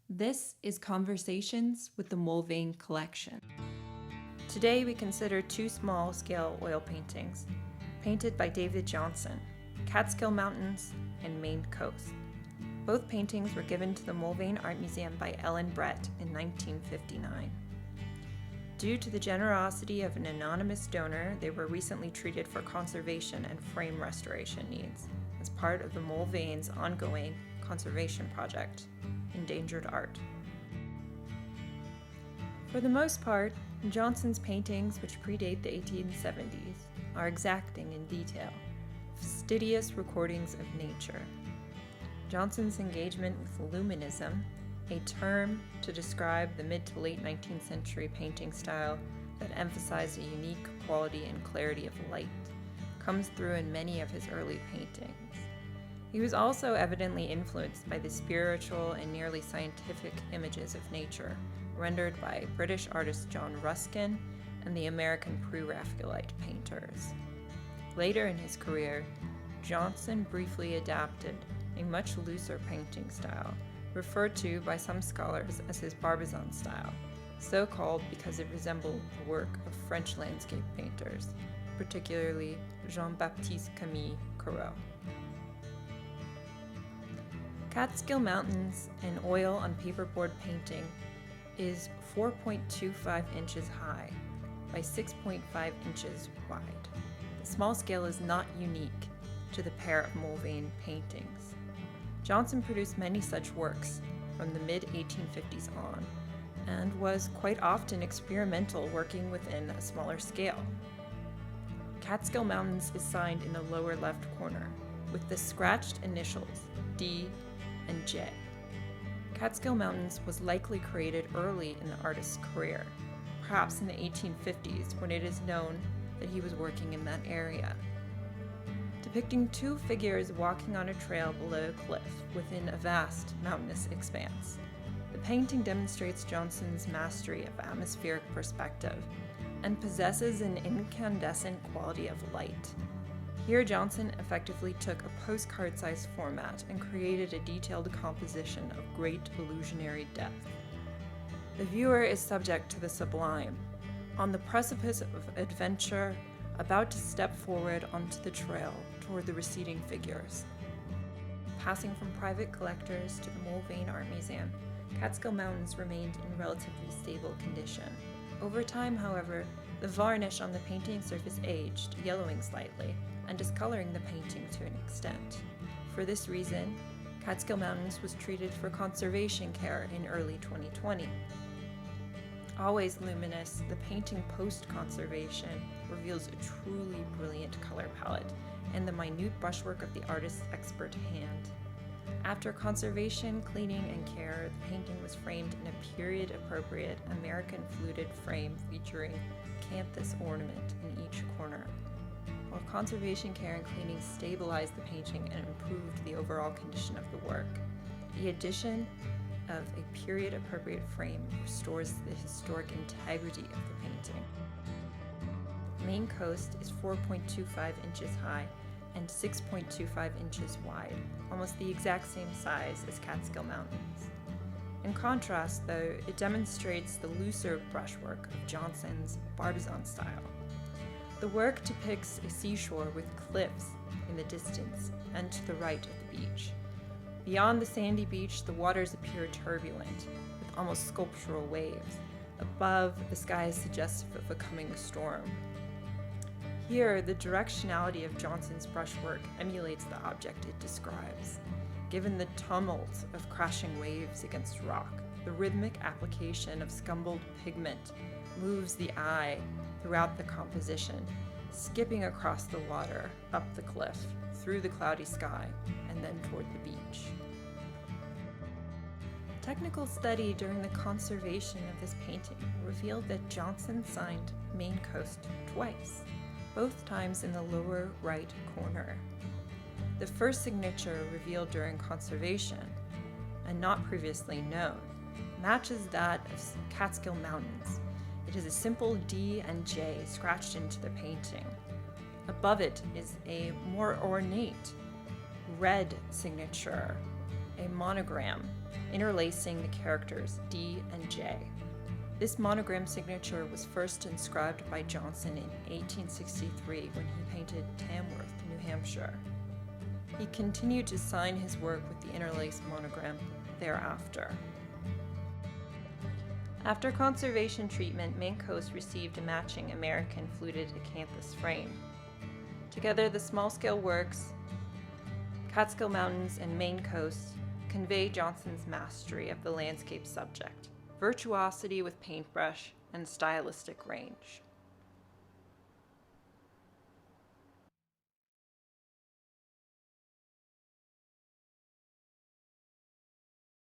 This is Conversations with the Mulvane Collection. Today we consider two small-scale oil paintings, painted by David Johnson, Catskill Mountains and Maine Coast. Both paintings were given to the Mulvane Art Museum by Ellen Brett in 1959. Due to the generosity of an anonymous donor, they were recently treated for conservation and frame restoration needs as part of the Mulvane's ongoing conservation project, Endangered Art. For the most part, Johnson's paintings, which predate the 1870s, are exacting in detail, fastidious recordings of nature. Johnson's engagement with Luminism, a term to describe the mid to late 19th century painting style that emphasized a unique quality and clarity of light, comes through in many of his early paintings. He was also evidently influenced by the spiritual and nearly scientific images of nature, rendered by British artist John Ruskin and the American Pre-Raphaelite painters. Later in his career, Johnson briefly adapted a much looser painting style, referred to by some scholars as his Barbizon style, so called because it resembled the work of French landscape painters, particularly Jean-Baptiste Camille Corot. Catskill Mountains, an oil on paperboard painting, is 4.25 inches high by 6.5 inches wide. The small scale is not unique to the pair of Mulvane paintings. Johnson produced many such works from the mid-1850s on, and was quite often experimental, working within a smaller scale. Catskill Mountains is signed in the lower left corner, with the scratched initials D and J. Catskill Mountains was likely created early in the artist's career, perhaps in the 1850s, when it is known that he was working in that area. Depicting two figures walking on a trail below a cliff within a vast mountainous expanse, the painting demonstrates Johnson's mastery of atmospheric perspective and possesses an incandescent quality of light. Here, Johnson effectively took a postcard-sized format and created a detailed composition of great illusionary depth. The viewer is subject to the sublime, on the precipice of adventure, about to step forward onto the trail toward the receding figures. Passing from private collectors to the Mulvane Art Museum, Catskill Mountains remained in relatively stable condition. Over time, however, the varnish on the painting surface aged, yellowing slightly, and discoloring the painting to an extent. For this reason, Catskill Mountains was treated for conservation care in early 2020. Always luminous, the painting post-conservation reveals a truly brilliant color palette and the minute brushwork of the artist's expert hand. After conservation, cleaning, and care, the painting was framed in a period-appropriate American fluted frame featuring acanthus ornament in each corner. While conservation care and cleaning stabilized the painting and improved the overall condition of the work, the addition of a period-appropriate frame restores the historic integrity of the painting. Maine Coast is 4.25 inches high and 6.25 inches wide, almost the exact same size as Catskill Mountains. In contrast, though, it demonstrates the looser brushwork of Johnson's Barbizon style. The work depicts a seashore with cliffs in the distance and to the right of the beach. Beyond the sandy beach, the waters appear turbulent, with almost sculptural waves. Above, the sky is suggestive of a coming storm. Here, the directionality of Johnson's brushwork emulates the object it describes. Given the tumult of crashing waves against rock, the rhythmic application of scumbled pigment moves the eye throughout the composition, skipping across the water, up the cliff, through the cloudy sky, and then toward the beach. Technical study during the conservation of this painting revealed that Johnson signed Maine Coast twice, both times in the lower right corner. The first signature revealed during conservation, and not previously known, matches that of Catskill Mountains. It is a simple D and J scratched into the painting. Above it is a more ornate red signature a monogram interlacing the characters D and J. This monogram signature was first inscribed by Johnson in 1863 when he painted Tamworth, New Hampshire. He continued to sign his work with the interlaced monogram thereafter. After conservation treatment, Maine Coast received a matching American fluted acanthus frame. Together, the small-scale works, Catskill Mountains and Maine Coast, convey Johnson's mastery of the landscape subject, virtuosity with paintbrush, and stylistic range.